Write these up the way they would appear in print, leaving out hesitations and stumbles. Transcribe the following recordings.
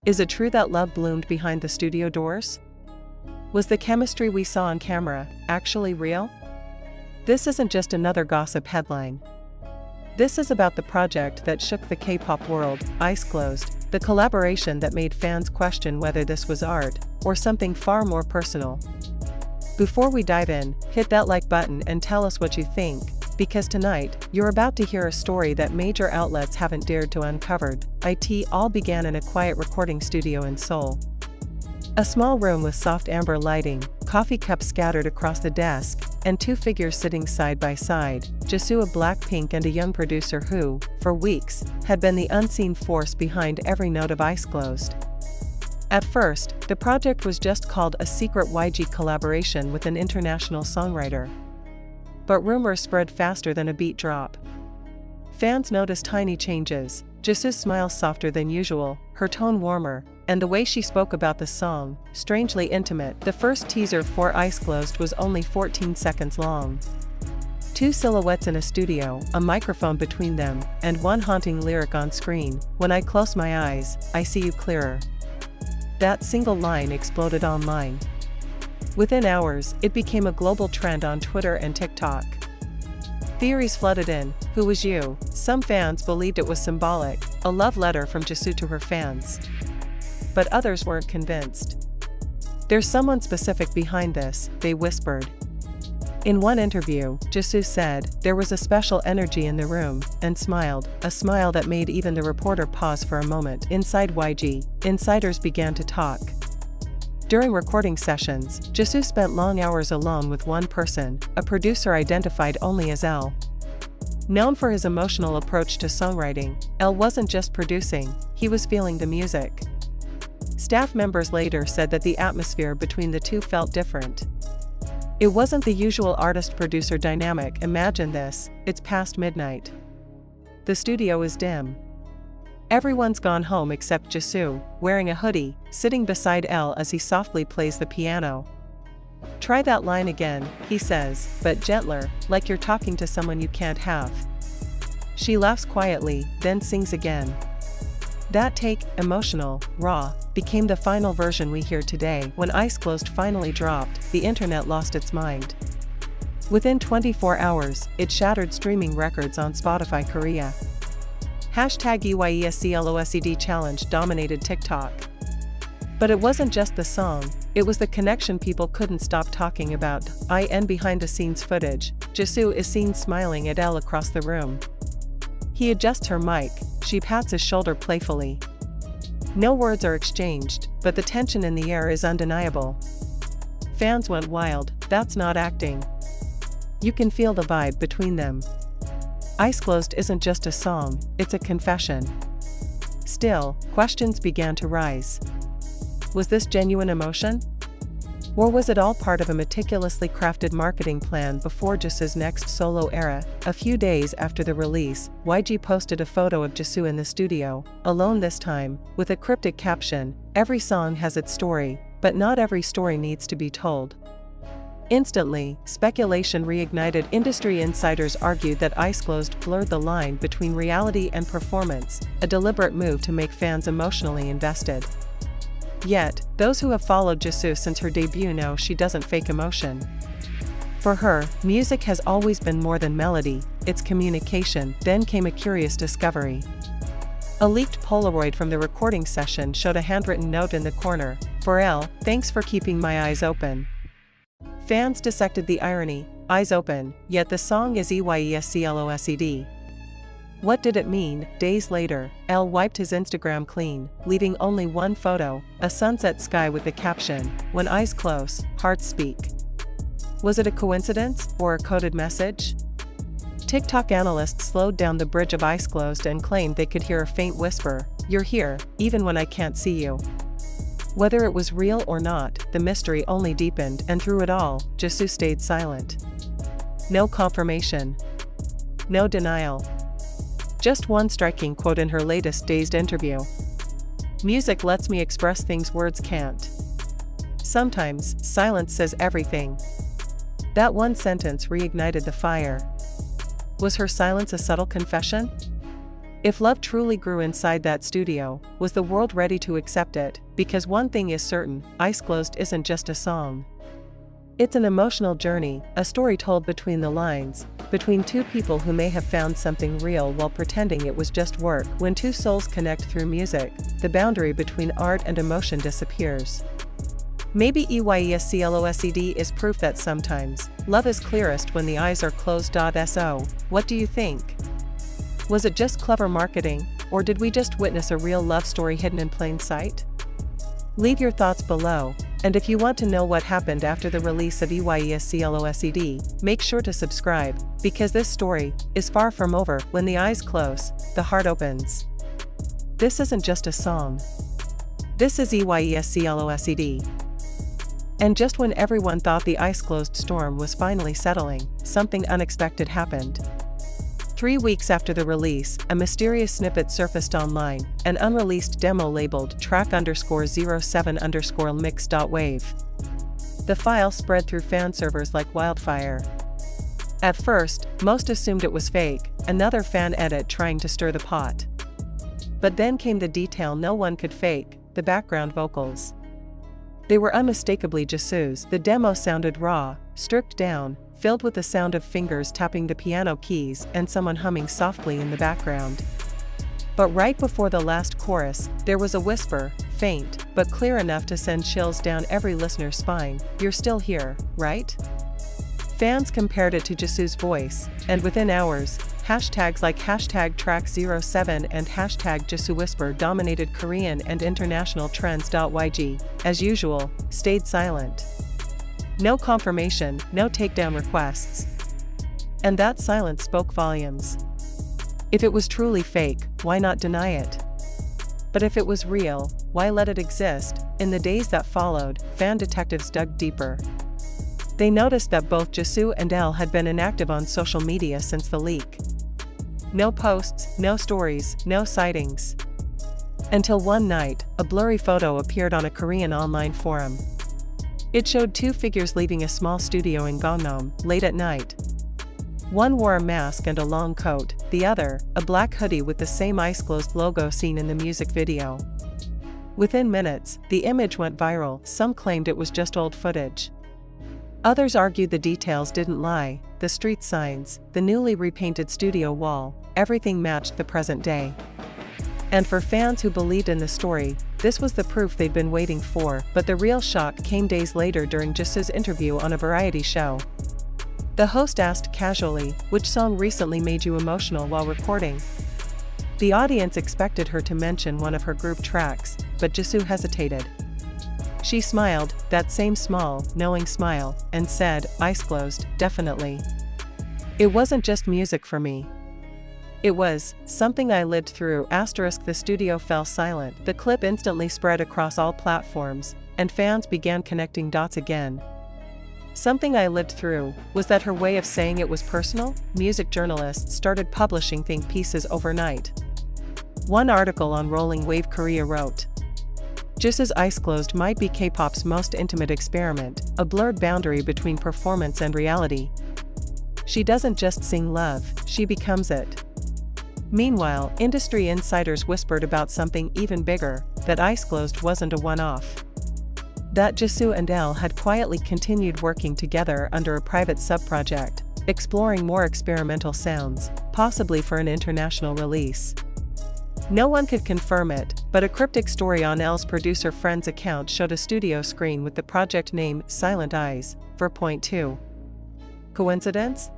Is it true that love bloomed behind the studio doors? Was the chemistry we saw on camera actually real? This isn't just another gossip headline. This is about the project that shook the K-pop world, EYESCLOSED, the collaboration that made fans question whether this was art or something far more personal. Before we dive in, hit that like button and tell us what you think, because tonight, you're about to hear a story that major outlets haven't dared to uncover. It all began in a quiet recording studio in Seoul. A small room with soft amber lighting, coffee cups scattered across the desk, and two figures sitting side by side, Jisoo of BLACKPINK and a young producer who, for weeks, had been the unseen force behind every note of EYESCLOSED. At first, the project was just called a secret YG collaboration with an international songwriter. But rumors spread faster than a beat drop. Fans noticed tiny changes: Jisoo's smile softer than usual, her tone warmer, and the way she spoke about the song, strangely intimate. The first teaser for EYESCLOSED was only 14 seconds long. Two silhouettes in a studio, a microphone between them, and one haunting lyric on screen: "When I close my eyes, I see you clearer." That single line exploded online. Within hours, it became a global trend on Twitter and TikTok. Theories flooded in. Who was you? Some fans believed it was symbolic, a love letter from Jisoo to her fans. But others weren't convinced. "There's someone specific behind this," they whispered. In one interview, Jisoo said, "There was a special energy in the room," and smiled, a smile that made even the reporter pause for a moment. Inside YG, insiders began to talk. During recording sessions, Jisoo spent long hours alone with one person, a producer identified only as L. Known for his emotional approach to songwriting, L wasn't just producing, he was feeling the music. Staff members later said that the atmosphere between the two felt different. It wasn't the usual artist-producer dynamic. Imagine this: it's past midnight. The studio is dim. Everyone's gone home except Jisoo, wearing a hoodie, sitting beside L as he softly plays the piano. "Try that line again," he says, but gentler, like you're talking to someone you can't have. She laughs quietly, then sings again. That take, emotional, raw, became the final version we hear today. When EYESCLOSED finally dropped, the internet lost its mind. Within 24 hours, it shattered streaming records on Spotify Korea. #EYESCLOSED challenge dominated TikTok. But it wasn't just the song, it was the connection people couldn't stop talking about. In behind-the-scenes footage, Jisoo is seen smiling at Elle across the room. He adjusts her mic, she pats his shoulder playfully. No words are exchanged, but the tension in the air is undeniable. Fans went wild. That's not acting. You can feel the vibe between them. EYESCLOSED isn't just a song, it's a confession. Still, questions began to rise. Was this genuine emotion? Or was it all part of a meticulously crafted marketing plan before Jisoo's next solo era? A few days after the release, YG posted a photo of Jisoo in the studio, alone this time, with a cryptic caption: "Every song has its story, but not every story needs to be told." Instantly, speculation reignited. Industry insiders argued that EYESCLOSED blurred the line between reality and performance, a deliberate move to make fans emotionally invested. Yet, those who have followed Jisoo since her debut know she doesn't fake emotion. For her, music has always been more than melody, it's communication. Then came a curious discovery. A leaked Polaroid from the recording session showed a handwritten note in the corner: "For L, thanks for keeping my eyes open." Fans dissected the irony: eyes open, yet the song is EYESCLOSED. What did it mean? Days later, L wiped his Instagram clean, leaving only one photo, a sunset sky with the caption: "When eyes close, hearts speak." Was it a coincidence, or a coded message? TikTok analysts slowed down the bridge of EYESCLOSED and claimed they could hear a faint whisper: "You're here, even when I can't see you." Whether it was real or not, the mystery only deepened, and through it all, Jisoo stayed silent. No confirmation. No denial. Just one striking quote in her latest Dazed interview: "Music lets me express things words can't. Sometimes, silence says everything." That one sentence reignited the fire. Was her silence a subtle confession? If love truly grew inside that studio, was the world ready to accept it? Because one thing is certain, Eyes Closed isn't just a song. It's an emotional journey, a story told between the lines, between two people who may have found something real while pretending it was just work. When two souls connect through music, the boundary between art and emotion disappears. Maybe EYESCLOSED is proof that sometimes, love is clearest when the eyes are closed. So, what do you think? Was it just clever marketing, or did we just witness a real love story hidden in plain sight? Leave your thoughts below, and if you want to know what happened after the release of EYESCLOSED, make sure to subscribe, because this story is far from over. When the eyes close, the heart opens. This isn't just a song. This is EYESCLOSED. And just when everyone thought the Eyes Closed storm was finally settling, something unexpected happened. 3 weeks after the release, a mysterious snippet surfaced online, an unreleased demo labeled track_07_mix.wave. The file spread through fan servers like wildfire. At first, most assumed it was fake, another fan edit trying to stir the pot. But then came the detail no one could fake, the background vocals. They were unmistakably Jisoo's. The demo sounded raw, stripped down, filled with the sound of fingers tapping the piano keys and someone humming softly in the background. But right before the last chorus, there was a whisper, faint, but clear enough to send chills down every listener's spine. "You're still here, right?" Fans compared it to Jisoo's voice, and within hours, hashtags like #track07 and #JisooWhisper dominated Korean and international trends. YG, as usual, stayed silent. No confirmation, no takedown requests. And that silence spoke volumes. If it was truly fake, why not deny it? But if it was real, why let it exist? In the days that followed, fan detectives dug deeper. They noticed that both Jisoo and Elle had been inactive on social media since the leak. No posts, no stories, no sightings. Until one night, a blurry photo appeared on a Korean online forum. It showed two figures leaving a small studio in Gangnam, late at night. One wore a mask and a long coat, the other, a black hoodie with the same Eyes Closed logo seen in the music video. Within minutes, the image went viral. Some claimed it was just old footage. Others argued the details didn't lie, the street signs, the newly repainted studio wall, everything matched the present day. And for fans who believed in the story, this was the proof they'd been waiting for. But the real shock came days later during Jisoo's interview on a variety show. The host asked casually, "Which song recently made you emotional while recording?" The audience expected her to mention one of her group tracks, but Jisoo hesitated. She smiled, that same small, knowing smile, and said, "Eyes Closed, definitely. It wasn't just music for me. It was something I lived through." The studio fell silent. The clip instantly spread across all platforms, and fans began connecting dots again. Something I lived through, was that her way of saying it was personal? Music journalists started publishing think pieces overnight. One article on Rolling Wave Korea wrote, "Jisoo's Eyes Closed might be K-pop's most intimate experiment, a blurred boundary between performance and reality. She doesn't just sing love, she becomes it." Meanwhile, industry insiders whispered about something even bigger, that Eyes Closed wasn't a one-off. That Jisoo and Elle had quietly continued working together under a private sub-project, exploring more experimental sounds, possibly for an international release. No one could confirm it, but a cryptic story on Elle's producer friend's account showed a studio screen with the project name Silent Eyes, for point 2. Coincidence?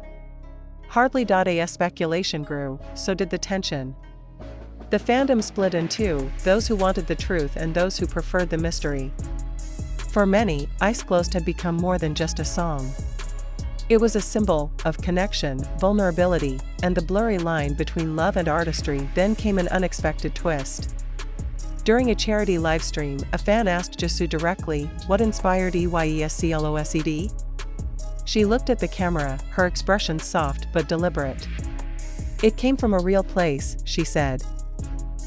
Hardly. As speculation grew, so did the tension. The fandom split in two, those who wanted the truth and those who preferred the mystery. For many, Eyes Closed had become more than just a song. It was a symbol of connection, vulnerability, and the blurry line between love and artistry. Then came an unexpected twist. During a charity livestream, a fan asked Jisoo directly, "What inspired EYESCLOSED?" She looked at the camera, her expression soft but deliberate. "It came from a real place," she said.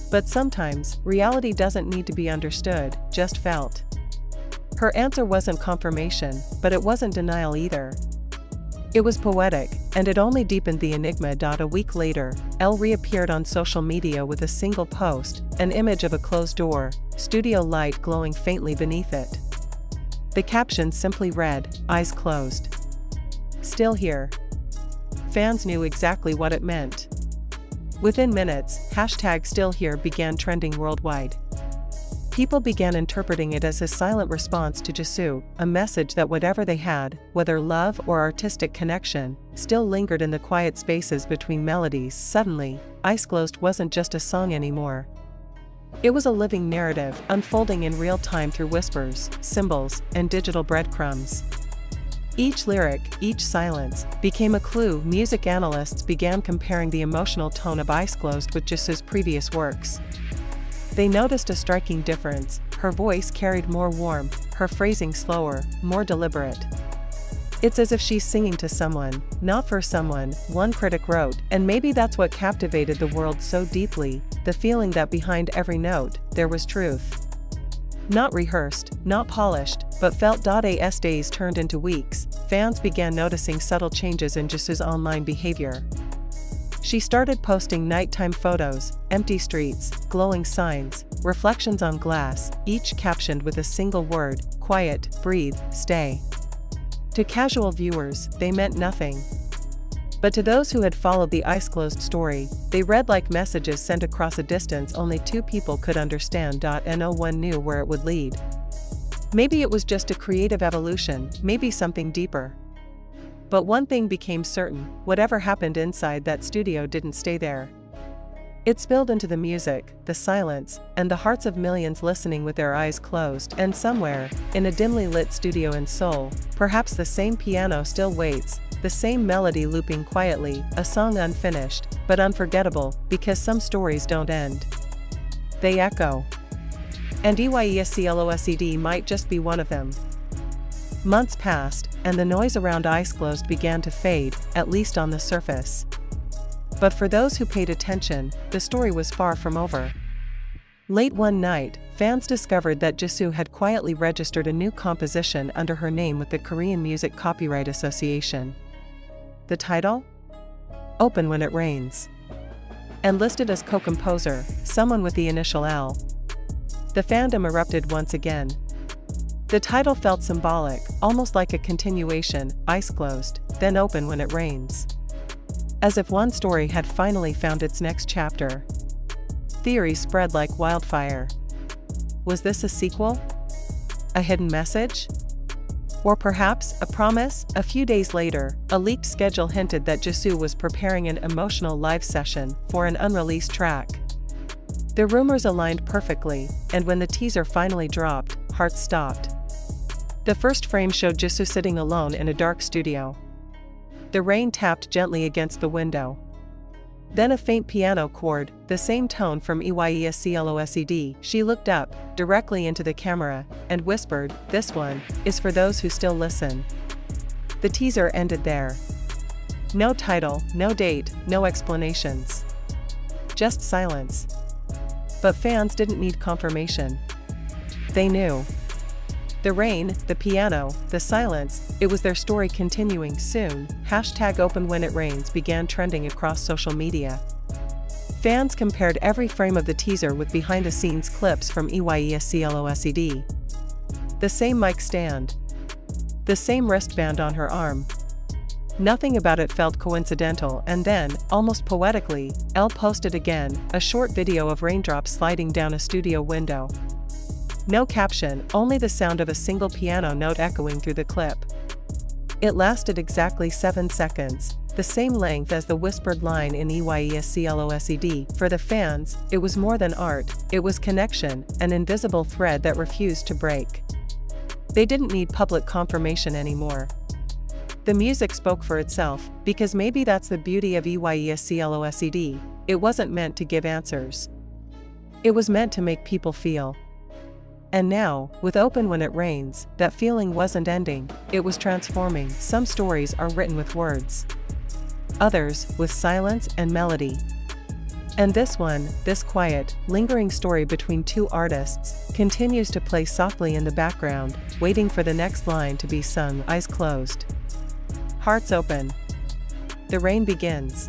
"But sometimes, reality doesn't need to be understood, just felt." Her answer wasn't confirmation, but it wasn't denial either. It was poetic, and it only deepened the enigma. A week later, Elle reappeared on social media with a single post, an image of a closed door, studio light glowing faintly beneath it. The caption simply read, "Eyes closed. Still here." Fans knew exactly what it meant. Within minutes, #StillHere began trending worldwide. People began interpreting it as a silent response to Jisoo, a message that whatever they had, whether love or artistic connection, still lingered in the quiet spaces between melodies. Suddenly, EYESCLOSED wasn't just a song anymore. It was a living narrative, unfolding in real time through whispers, symbols, and digital breadcrumbs. Each lyric, each silence, became a clue. Music analysts began comparing the emotional tone of EYESCLOSED with Jisoo's previous works. They noticed a striking difference: her voice carried more warmth, her phrasing slower, more deliberate. "It's as if she's singing to someone, not for someone," one critic wrote, and maybe that's what captivated the world so deeply, the feeling that behind every note, there was truth. Not rehearsed, not polished, but felt. As days turned into weeks, fans began noticing subtle changes in Jisoo's online behavior. She started posting nighttime photos, empty streets, glowing signs, reflections on glass, each captioned with a single word: quiet, breathe, stay. To casual viewers, they meant nothing. But to those who had followed the EYESCLOSED story, they read like messages sent across a distance only two people could understand. No one knew where it would lead. Maybe it was just a creative evolution, maybe something deeper. But one thing became certain: whatever happened inside that studio didn't stay there. It spilled into the music, the silence, and the hearts of millions listening with their eyes closed. And somewhere, in a dimly lit studio in Seoul, perhaps the same piano still waits, the same melody looping quietly, a song unfinished, but unforgettable, because some stories don't end. They echo. And EYESCLOSED might just be one of them. Months passed, and the noise around EYESCLOSED began to fade, at least on the surface. But for those who paid attention, the story was far from over. Late one night, fans discovered that Jisoo had quietly registered a new composition under her name with the Korean Music Copyright Association. The title? "Open When It Rains." And listed as co-composer, someone with the initial L. The fandom erupted once again. The title felt symbolic, almost like a continuation: EYESCLOSED, then Open When It Rains. As if one story had finally found its next chapter. Theories spread like wildfire. Was this a sequel? A hidden message? Or perhaps a promise? A few days later, a leaked schedule hinted that Jisoo was preparing an emotional live session for an unreleased track. The rumors aligned perfectly, and when the teaser finally dropped, hearts stopped. The first frame showed Jisoo sitting alone in a dark studio. The rain tapped gently against the window. Then a faint piano chord, the same tone from EYESCLOSED. She looked up, directly into the camera, and whispered, "This one is for those who still listen." The teaser ended there. No title, no date, no explanations. Just silence. But fans didn't need confirmation. They knew. The rain, the piano, the silence, it was their story continuing. Soon, #OpenWhenItRains began trending across social media. Fans compared every frame of the teaser with behind-the-scenes clips from EYESCLOSED. The same mic stand. The same wristband on her arm. Nothing about it felt coincidental. And then, almost poetically, Elle posted again, a short video of raindrops sliding down a studio window. No caption, only the sound of a single piano note echoing through the clip. It lasted exactly 7 seconds, the same length as the whispered line in EYESCLOSED. For the fans, it was more than art, it was connection, an invisible thread that refused to break. They didn't need public confirmation anymore. The music spoke for itself, because maybe that's the beauty of EYESCLOSED. It wasn't meant to give answers. It was meant to make people feel. And now, with Open When It Rains, that feeling wasn't ending, it was transforming. Some stories are written with words. Others, with silence and melody. And this one, this quiet, lingering story between two artists, continues to play softly in the background, waiting for the next line to be sung. Eyes closed. Hearts open. The rain begins.